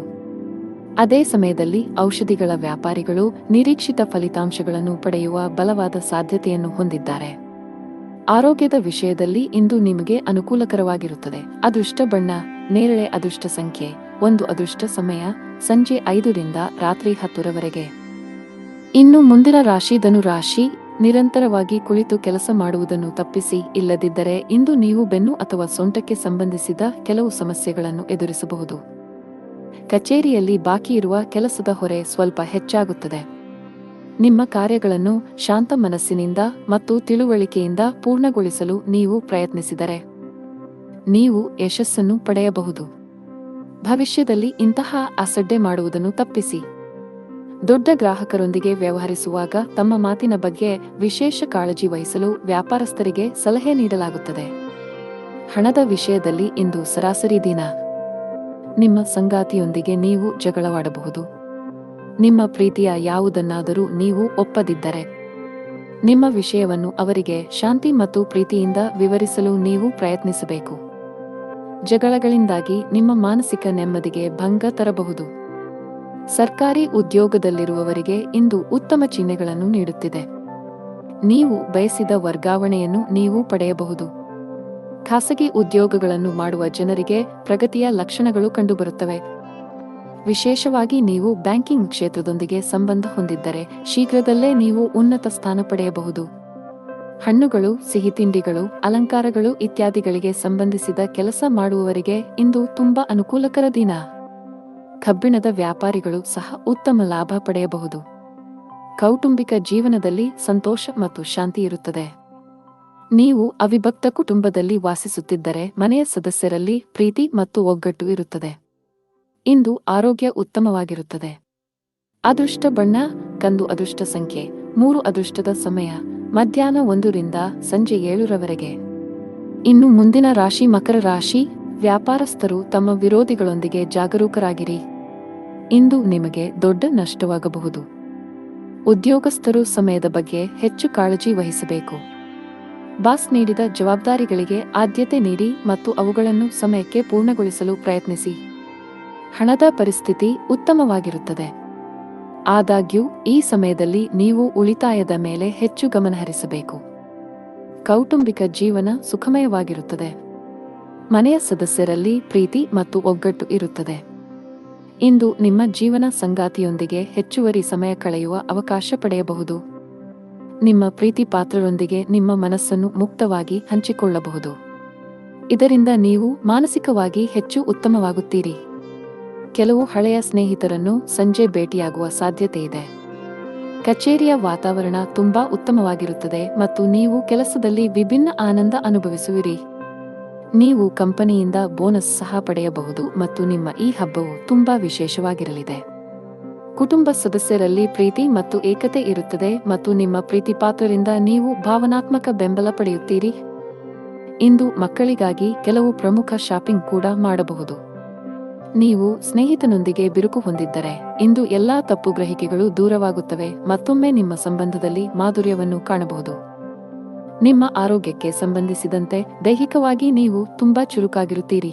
ಅದೇ ಸಮಯದಲ್ಲಿ ಔಷಧಿಗಳ ವ್ಯಾಪಾರಿಗಳು ನಿರೀಕ್ಷಿತ ಫಲಿತಾಂಶಗಳನ್ನು ಪಡೆಯುವ ಬಲವಾದ ಸಾಧ್ಯತೆಯನ್ನು ಹೊಂದಿದ್ದಾರೆ. ಆರೋಗ್ಯದ ವಿಷಯದಲ್ಲಿ ಇಂದು ನಿಮಗೆ ಅನುಕೂಲಕರವಾಗಿರುತ್ತದೆ. ಅದೃಷ್ಟ ಬಣ್ಣ ನೇರಳೆ, ಅದೃಷ್ಟ ಸಂಖ್ಯೆ 1, ಅದೃಷ್ಟ ಸಮಯ ಸಂಜೆ 5ರಿಂದ ರಾತ್ರಿ 10ರವರೆಗೆ. ಇನ್ನು ಮುಂದಿನ ರಾಶಿ ಧನು ರಾಶಿ. ನಿರಂತರವಾಗಿ ಕುಳಿತು ಕೆಲಸ ಮಾಡುವುದನ್ನು ತಪ್ಪಿಸಿ, ಇಲ್ಲದಿದ್ದರೆ ಇಂದು ನೀವು ಬೆನ್ನು ಅಥವಾ ಸೊಂಟಕ್ಕೆ ಸಂಬಂಧಿಸಿದ ಕೆಲವು ಸಮಸ್ಯೆಗಳನ್ನು ಎದುರಿಸಬಹುದು. ಕಚೇರಿಯಲ್ಲಿ ಬಾಕಿ ಇರುವ ಕೆಲಸದ ಹೊರೆ ಸ್ವಲ್ಪ ಹೆಚ್ಚಾಗುತ್ತದೆ. ನಿಮ್ಮ ಕಾರ್ಯಗಳನ್ನು ಶಾಂತ ಮನಸ್ಸಿನಿಂದ ಮತ್ತು ತಿಳುವಳಿಕೆಯಿಂದ ಪೂರ್ಣಗೊಳಿಸಲು ನೀವು ಪ್ರಯತ್ನಿಸಿದರೆ ನೀವು ಯಶಸ್ಸನ್ನು ಪಡೆಯಬಹುದು. ಭವಿಷ್ಯದಲ್ಲಿ ಇಂತಹ ಅಸಡ್ಡೆ ಮಾಡುವುದನ್ನು ತಪ್ಪಿಸಿ. ದೊಡ್ಡ ಗ್ರಾಹಕರೊಂದಿಗೆ ವ್ಯವಹರಿಸುವಾಗ ತಮ್ಮ ಮಾತಿನ ಬಗ್ಗೆ ವಿಶೇಷ ಕಾಳಜಿ ವಹಿಸಲು ವ್ಯಾಪಾರಸ್ಥರಿಗೆ ಸಲಹೆ ನೀಡಲಾಗುತ್ತದೆ. ಹಣದ ವಿಷಯದಲ್ಲಿ ಇಂದು ಸರಾಸರಿ ದಿನ. ನಿಮ್ಮ ಸಂಗಾತಿಯೊಂದಿಗೆ ನೀವು ಜಗಳವಾಡಬಹುದು. ನಿಮ್ಮ ಪ್ರೀತಿಯ ಯಾವುದನ್ನಾದರೂ ನೀವು ಒಪ್ಪದಿದ್ದರೆ ನಿಮ್ಮ ವಿಷಯವನ್ನು ಅವರಿಗೆ ಶಾಂತಿ ಮತ್ತು ಪ್ರೀತಿಯಿಂದ ವಿವರಿಸಲು ನೀವು ಪ್ರಯತ್ನಿಸಬೇಕು. ಜಗಳಗಳಿಂದಾಗಿ ನಿಮ್ಮ ಮಾನಸಿಕ ನೆಮ್ಮದಿಗೆ ಭಂಗ ತರಬಹುದು. ಸರ್ಕಾರಿ ಉದ್ಯೋಗದಲ್ಲಿರುವವರಿಗೆ ಇಂದು ಉತ್ತಮ ಚಿಹ್ನೆಗಳನ್ನು ನೀಡುತ್ತಿದೆ. ನೀವು ಬಯಸಿದ ವರ್ಗಾವಣೆಯನ್ನು ನೀವು ಪಡೆಯಬಹುದು. ಖಾಸಗಿ ಉದ್ಯೋಗಗಳನ್ನು ಮಾಡುವ ಜನರಿಗೆ ಪ್ರಗತಿಯ ಲಕ್ಷಣಗಳು ಕಂಡುಬರುತ್ತವೆ. ವಿಶೇಷವಾಗಿ ನೀವು ಬ್ಯಾಂಕಿಂಗ್ ಕ್ಷೇತ್ರದೊಂದಿಗೆ ಸಂಬಂಧ ಹೊಂದಿದ್ದರೆ ಶೀಘ್ರದಲ್ಲೇ ನೀವು ಉನ್ನತ ಸ್ಥಾನ ಪಡೆಯಬಹುದು. ಹಣ್ಣುಗಳು, ಸಿಹಿತಿಂಡಿಗಳು, ಅಲಂಕಾರಗಳು ಇತ್ಯಾದಿಗಳಿಗೆ ಸಂಬಂಧಿಸಿದ ಕೆಲಸ ಮಾಡುವವರಿಗೆ ಇಂದು ತುಂಬಾ ಅನುಕೂಲಕರ ದಿನ. ಕಬ್ಬಿಣದ ವ್ಯಾಪಾರಿಗಳು ಸಹ ಉತ್ತಮ ಲಾಭ ಪಡೆಯಬಹುದು. ಕೌಟುಂಬಿಕ ಜೀವನದಲ್ಲಿ ಸಂತೋಷ ಮತ್ತು ಶಾಂತಿ ಇರುತ್ತದೆ. ನೀವು ಅವಿಭಕ್ತ ಕುಟುಂಬದಲ್ಲಿ ವಾಸಿಸುತ್ತಿದ್ದರೆ ಮನೆಯ ಸದಸ್ಯರಲ್ಲಿ ಪ್ರೀತಿ ಮತ್ತು ಒಗ್ಗಟ್ಟು ಇರುತ್ತದೆ. ಇಂದು ಆರೋಗ್ಯ ಉತ್ತಮವಾಗಿರುತ್ತದೆ. ಅದೃಷ್ಟ ಬಣ್ಣ ಕಂದು, ಅದೃಷ್ಟ ಸಂಖ್ಯೆ 3, ಅದೃಷ್ಟದ ಸಮಯ ಮಧ್ಯಾಹ್ನ 1ರಿಂದ ಸಂಜೆ 7ರವರೆಗೆ. ಇನ್ನು ಮುಂದಿನ ರಾಶಿ ಮಕರ ರಾಶಿ. ವ್ಯಾಪಾರಸ್ಥರು ತಮ್ಮ ವಿರೋಧಿಗಳೊಂದಿಗೆ ಜಾಗರೂಕರಾಗಿರಿ. ಇಂದು ನಿಮಗೆ ದೊಡ್ಡ ನಷ್ಟವಾಗಬಹುದು. ಉದ್ಯೋಗಸ್ಥರು ಸಮಯದ ಬಗ್ಗೆ ಹೆಚ್ಚು ಕಾಳಜಿ ವಹಿಸಬೇಕು. ಬಾಸ್ ನೀಡಿದ ಜವಾಬ್ದಾರಿಗಳಿಗೆ ಆದ್ಯತೆ ನೀಡಿ ಮತ್ತು ಅವುಗಳನ್ನು ಸಮಯಕ್ಕೆ ಪೂರ್ಣಗೊಳಿಸಲು ಪ್ರಯತ್ನಿಸಿ. ಹಣದ ಪರಿಸ್ಥಿತಿ ಉತ್ತಮವಾಗಿರುತ್ತದೆ. ಆದಾಗ್ಯೂ ಈ ಸಮಯದಲ್ಲಿ ನೀವು ಉಳಿತಾಯದ ಮೇಲೆ ಹೆಚ್ಚು ಗಮನಹರಿಸಬೇಕು. ಕೌಟುಂಬಿಕ ಜೀವನ ಸುಖಮಯವಾಗಿರುತ್ತದೆ. ಮನೆಯ ಸದಸ್ಯರಲ್ಲಿ ಪ್ರೀತಿ ಮತ್ತು ಒಗ್ಗಟ್ಟು ಇರುತ್ತದೆ. ಇಂದು ನಿಮ್ಮ ಜೀವನ ಸಂಗಾತಿಯೊಂದಿಗೆ ಹೆಚ್ಚುವರಿ ಸಮಯ ಕಳೆಯುವ ಅವಕಾಶ ಪಡೆಯಬಹುದು. ನಿಮ್ಮ ಪ್ರೀತಿ ಪಾತ್ರರೊಂದಿಗೆ ನಿಮ್ಮ ಮನಸ್ಸನ್ನು ಮುಕ್ತವಾಗಿ ಹಂಚಿಕೊಳ್ಳಬಹುದು. ಇದರಿಂದ ನೀವು ಮಾನಸಿಕವಾಗಿ ಹೆಚ್ಚು ಉತ್ತಮವಾಗುತ್ತೀರಿ. ಕೆಲವು ಹಳೆಯ ಸ್ನೇಹಿತರನ್ನು ಸಂಜೆ ಭೇಟಿಯಾಗುವ ಸಾಧ್ಯತೆಯಿದೆ. ಕಚೇರಿಯ ವಾತಾವರಣ ತುಂಬಾ ಉತ್ತಮವಾಗಿರುತ್ತದೆ ಮತ್ತು ನೀವು ಕೆಲಸದಲ್ಲಿ ವಿಭಿನ್ನ ಆನಂದ ಅನುಭವಿಸುವಿರಿ. ನೀವು ಕಂಪನಿಯಿಂದ ಬೋನಸ್ ಸಹ ಪಡೆಯಬಹುದು ಮತ್ತು ನಿಮ್ಮ ಈ ಹಬ್ಬವು ತುಂಬಾ ವಿಶೇಷವಾಗಿರಲಿದೆ. ಕುಟುಂಬ ಸದಸ್ಯರಲ್ಲಿ ಪ್ರೀತಿ ಮತ್ತು ಏಕತೆ ಇರುತ್ತದೆ ಮತ್ತು ನಿಮ್ಮ ಪ್ರೀತಿಪಾತ್ರರಿಂದ ನೀವು ಭಾವನಾತ್ಮಕ ಬೆಂಬಲ ಪಡೆಯುತ್ತೀರಿ. ಇಂದು ಮಕ್ಕಳಿಗಾಗಿ ಕೆಲವು ಪ್ರಮುಖ ಶಾಪಿಂಗ್ ಕೂಡ ಮಾಡಬಹುದು. ನೀವು ಸ್ನೇಹಿತನೊಂದಿಗೆ ಬಿರುಕು ಹೊಂದಿದ್ದರೆ ಇಂದು ಎಲ್ಲಾ ತಪ್ಪು ಗ್ರಹಿಕೆಗಳು ದೂರವಾಗುತ್ತವೆ. ಮತ್ತೊಮ್ಮೆ ನಿಮ್ಮ ಸಂಬಂಧದಲ್ಲಿ ಮಾಧುರ್ಯವನ್ನು ಕಾಣಬಹುದು. ನಿಮ್ಮ ಆರೋಗ್ಯಕ್ಕೆ ಸಂಬಂಧಿಸಿದಂತೆ ದೈಹಿಕವಾಗಿ ನೀವು ತುಂಬಾ ಚುರುಕಾಗಿರುತ್ತೀರಿ.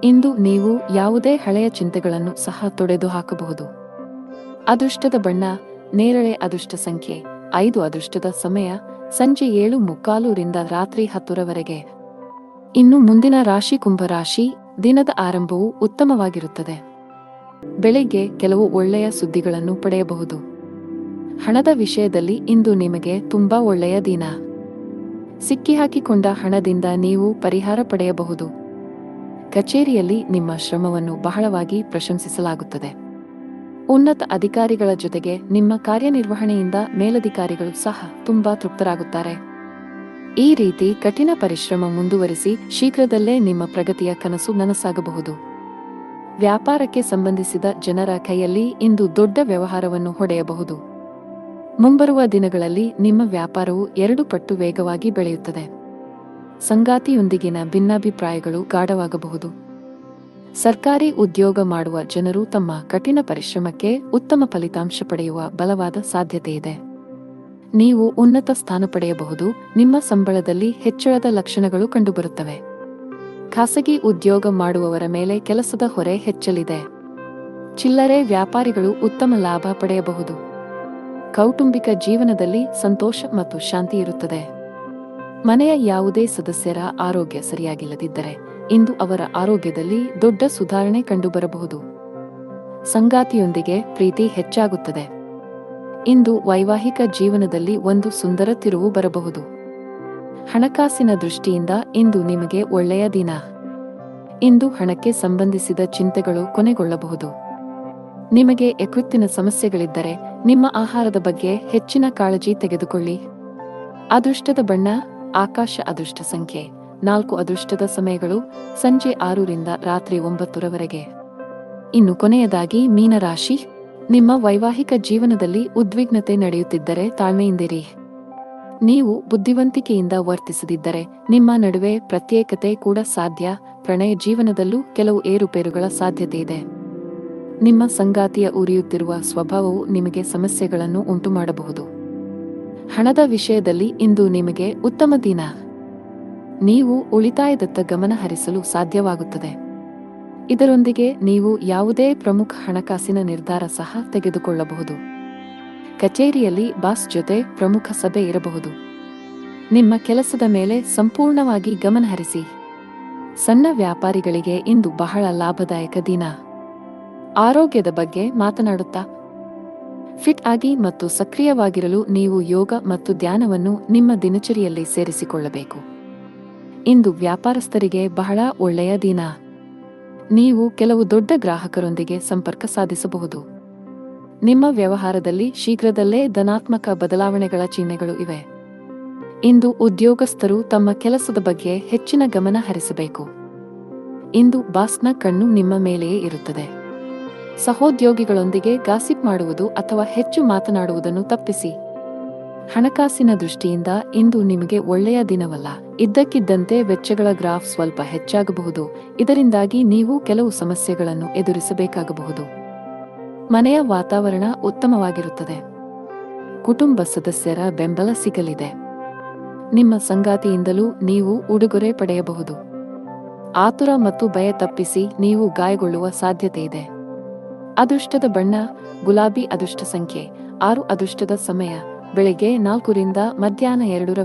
ಇಂದು ನೀವು ಯಾವುದೇ ಹಳೆಯ ಚಿಂತೆಗಳನ್ನು ಸಹ ತೊಡೆದು ಹಾಕಬಹುದು. ಅದೃಷ್ಟದ ಬಣ್ಣ ನೇರಳೆ, ಅದೃಷ್ಟ ಸಂಖ್ಯೆ 5, ಅದೃಷ್ಟದ ಸಮಯ ಸಂಜೆ 7:45ರಿಂದ ರಾತ್ರಿ 10ರವರೆಗೆ. ಇನ್ನು ಮುಂದಿನ ರಾಶಿ ಕುಂಭರಾಶಿ. ದಿನದ ಆರಂಭವು ಉತ್ತಮವಾಗಿರುತ್ತದೆ. ಬೆಳಿಗ್ಗೆ ಕೆಲವು ಒಳ್ಳೆಯ ಸುದ್ದಿಗಳನ್ನು ಪಡೆಯಬಹುದು. ಹಣದ ವಿಷಯದಲ್ಲಿ ಇಂದು ನಿಮಗೆ ತುಂಬಾ ಒಳ್ಳೆಯ ದಿನ. ಸಿಕ್ಕಿಹಾಕಿಕೊಂಡ ಹಣದಿಂದ ನೀವು ಪರಿಹಾರ ಪಡೆಯಬಹುದು. ಕಚೇರಿಯಲ್ಲಿ ನಿಮ್ಮ ಶ್ರಮವನ್ನು ಬಹಳವಾಗಿ ಪ್ರಶಂಸಿಸಲಾಗುತ್ತದೆ. ಉನ್ನತ ಅಧಿಕಾರಿಗಳ ಜೊತೆಗೆ ನಿಮ್ಮ ಕಾರ್ಯನಿರ್ವಹಣೆಯಿಂದ ಮೇಲಧಿಕಾರಿಗಳು ಸಹ ತುಂಬಾ ತೃಪ್ತರಾಗುತ್ತಾರೆ. ಈ ರೀತಿ ಕಠಿಣ ಪರಿಶ್ರಮ ಮುಂದುವರಿಸಿ ಶೀಘ್ರದಲ್ಲೇ ನಿಮ್ಮ ಪ್ರಗತಿಯ ಕನಸು ನನಸಾಗಬಹುದು. ವ್ಯಾಪಾರಕ್ಕೆ ಸಂಬಂಧಿಸಿದ ಜನರ ಕೈಯಲ್ಲಿ ಇಂದು ದೊಡ್ಡ ವ್ಯವಹಾರವನ್ನು ಹೊಡೆಯಬಹುದು. ಮುಂಬರುವ ದಿನಗಳಲ್ಲಿ ನಿಮ್ಮ ವ್ಯಾಪಾರವು 2 ಪಟ್ಟು ವೇಗವಾಗಿ ಬೆಳೆಯುತ್ತದೆ. ಸಂಗಾತಿಯೊಂದಿಗಿನ ಭಿನ್ನಾಭಿಪ್ರಾಯಗಳು ಗಾಢವಾಗಬಹುದು. ಸರ್ಕಾರಿ ಉದ್ಯೋಗ ಮಾಡುವ ಜನರು ತಮ್ಮ ಕಠಿಣ ಪರಿಶ್ರಮಕ್ಕೆ ಉತ್ತಮ ಫಲಿತಾಂಶ ಪಡೆಯುವ ಬಲವಾದ ಸಾಧ್ಯತೆಯಿದೆ. ನೀವು ಉನ್ನತ ಸ್ಥಾನ ಪಡೆಯಬಹುದು. ನಿಮ್ಮ ಸಂಬಳದಲ್ಲಿ ಹೆಚ್ಚಳದ ಲಕ್ಷಣಗಳು ಕಂಡುಬರುತ್ತವೆ. ಖಾಸಗಿ ಉದ್ಯೋಗ ಮಾಡುವವರ ಮೇಲೆ ಕೆಲಸದ ಹೊರೆ ಹೆಚ್ಚಲಿದೆ. ಚಿಲ್ಲರೆ ವ್ಯಾಪಾರಿಗಳು ಉತ್ತಮ ಲಾಭ ಪಡೆಯಬಹುದು. ಕೌಟುಂಬಿಕ ಜೀವನದಲ್ಲಿ ಸಂತೋಷ ಮತ್ತು ಶಾಂತಿ ಇರುತ್ತದೆ. ಮನೆಯ ಯಾವುದೇ ಸದಸ್ಯರ ಆರೋಗ್ಯ ಸರಿಯಾಗಿಲ್ಲದಿದ್ದರೆ ಇಂದು ಅವರ ಆರೋಗ್ಯದಲ್ಲಿ ದೊಡ್ಡ ಸುಧಾರಣೆ ಕಂಡುಬರಬಹುದು. ಸಂಗಾತಿಯೊಂದಿಗೆ ಪ್ರೀತಿ ಹೆಚ್ಚಾಗುತ್ತದೆ. ಇಂದು ವೈವಾಹಿಕ ಜೀವನದಲ್ಲಿ ಒಂದು ಸುಂದರ ತಿರುವು ಬರಬಹುದು. ಹಣಕಾಸಿನ ದೃಷ್ಟಿಯಿಂದ ಇಂದು ನಿಮಗೆ ಒಳ್ಳೆಯ ದಿನ. ಇಂದು ಹಣಕ್ಕೆ ಸಂಬಂಧಿಸಿದ ಚಿಂತೆಗಳು ಕೊನೆಗೊಳ್ಳಬಹುದು. ನಿಮಗೆ ಯಕೃತ್ತಿನ ಸಮಸ್ಯೆಗಳಿದ್ದರೆ ನಿಮ್ಮ ಆಹಾರದ ಬಗ್ಗೆ ಹೆಚ್ಚಿನ ಕಾಳಜಿ ತೆಗೆದುಕೊಳ್ಳಿ. ಅದೃಷ್ಟದ ಬಣ್ಣ ಆಕಾಶ. ಅದೃಷ್ಟ ಸಂಖ್ಯೆ 4. ಅದೃಷ್ಟದ ಸಮಯಗಳು ಸಂಜೆ 6 ರಿಂದ ರಾತ್ರಿ 9 ಇನ್ನು ಕೊನೆಯದಾಗಿ ಮೀನರಾಶಿ. ನಿಮ್ಮ ವೈವಾಹಿಕ ಜೀವನದಲ್ಲಿ ಉದ್ವಿಗ್ನತೆ ನಡೆಯುತ್ತಿದ್ದರೆ ತಾಳ್ಮೆಯಿಂದಿರಿ. ನೀವು ಬುದ್ಧಿವಂತಿಕೆಯಿಂದ ವರ್ತಿಸದಿದ್ದರೆ ನಿಮ್ಮ ನಡುವೆ ಪ್ರತ್ಯೇಕತೆ ಕೂಡ ಸಾಧ್ಯ. ಪ್ರಣಯ ಜೀವನದಲ್ಲೂ ಕೆಲವು ಏರುಪೇರುಗಳ ಸಾಧ್ಯತೆಯಿದೆ. ನಿಮ್ಮ ಸಂಗಾತಿಯ ಉರಿಯುತ್ತಿರುವ ಸ್ವಭಾವವು ನಿಮಗೆ ಸಮಸ್ಯೆಗಳನ್ನು ಉಂಟುಮಾಡಬಹುದು. ಹಣದ ವಿಷಯದಲ್ಲಿ ಇಂದು ನಿಮಗೆ ಉತ್ತಮ ದಿನ. ನೀವು ಉಳಿತಾಯದತ್ತ ಗಮನ ಹರಿಸಲು ಸಾಧ್ಯವಾಗುತ್ತದೆ. ಇದರೊಂದಿಗೆ ನೀವು ಯಾವುದೇ ಪ್ರಮುಖ ಹಣಕಾಸಿನ ನಿರ್ಧಾರ ಸಹ ತೆಗೆದುಕೊಳ್ಳಬಹುದು. ಕಚೇರಿಯಲ್ಲಿ ಬಾಸ್ ಜೊತೆ ಪ್ರಮುಖ ಸಭೆ ಇರಬಹುದು. ನಿಮ್ಮ ಕೆಲಸದ ಮೇಲೆ ಸಂಪೂರ್ಣವಾಗಿ ಗಮನಹರಿಸಿ. ಸಣ್ಣ ವ್ಯಾಪಾರಿಗಳಿಗೆ ಇಂದು ಬಹಳ ಲಾಭದಾಯಕ ದಿನ. ಆರೋಗ್ಯದ ಬಗ್ಗೆ ಮಾತನಾಡುತ್ತಾ ಫಿಟ್ ಆಗಿ ಮತ್ತು ಸಕ್ರಿಯವಾಗಿರಲು ನೀವು ಯೋಗ ಮತ್ತು ಧ್ಯಾನವನ್ನು ನಿಮ್ಮ ದಿನಚರಿಯಲ್ಲಿ ಸೇರಿಸಿಕೊಳ್ಳಬೇಕು. ಇಂದು ವ್ಯಾಪಾರಸ್ಥರಿಗೆ ಬಹಳ ಒಳ್ಳೆಯ ದಿನ. ನೀವು ಕೆಲವು ದೊಡ್ಡ ಗ್ರಾಹಕರೊಂದಿಗೆ ಸಂಪರ್ಕ ಸಾಧಿಸಬಹುದು. ನಿಮ್ಮ ವ್ಯವಹಾರದಲ್ಲಿ ಶೀಘ್ರದಲ್ಲೇ ಧನಾತ್ಮಕ ಬದಲಾವಣೆಗಳ ಚಿಹ್ನೆಗಳು ಇವೆ. ಇಂದು ಉದ್ಯೋಗಸ್ಥರು ತಮ್ಮ ಕೆಲಸದ ಬಗ್ಗೆ ಹೆಚ್ಚಿನ ಗಮನ ಹರಿಸಬೇಕು. ಇಂದು ಬಾಸ್ನ ಕಣ್ಣು ನಿಮ್ಮ ಮೇಲೆಯೇ ಇರುತ್ತದೆ. ಸಹೋದ್ಯೋಗಿಗಳೊಂದಿಗೆ ಗಾಸಿಪ್ ಮಾಡುವುದು ಅಥವಾ ಹೆಚ್ಚು ಮಾತನಾಡುವುದನ್ನು ತಪ್ಪಿಸಿ. ಹಣಕಾಸಿನ ದೃಷ್ಟಿಯಿಂದ ಇಂದು ನಿಮಗೆ ಒಳ್ಳೆಯ ದಿನವಲ್ಲ. ಇದ್ದಕ್ಕಿದ್ದಂತೆ ವೆಚ್ಚಗಳ ಗ್ರಾಫ್ ಸ್ವಲ್ಪ ಹೆಚ್ಚಾಗಬಹುದು. ಇದರಿಂದಾಗಿ ನೀವು ಕೆಲವು ಸಮಸ್ಯೆಗಳನ್ನು ಎದುರಿಸಬೇಕಾಗಬಹುದು. ಮನೆಯ ವಾತಾವರಣ ಉತ್ತಮವಾಗಿರುತ್ತದೆ. ಕುಟುಂಬ ಸದಸ್ಯರ ಬೆಂಬಲ ಸಿಗಲಿದೆ. ನಿಮ್ಮ ಸಂಗಾತಿಯಿಂದಲೂ ನೀವು ಉಡುಗೊರೆ ಪಡೆಯಬಹುದು. ಆತುರ ಮತ್ತು ಭಯ ತಪ್ಪಿಸಿ, ನೀವು ಗಾಯಗೊಳ್ಳುವ ಸಾಧ್ಯತೆಯಿದೆ. ಅದೃಷ್ಟದ ಬಣ್ಣ ಗುಲಾಬಿ. ಅದೃಷ್ಟ ಸಂಖ್ಯೆ 6. ಅದೃಷ್ಟದ ಸಮಯ ಬೆಳಗ್ಗೆ 4 ರಿಂದ ಮಧ್ಯಾಹ್ನ 2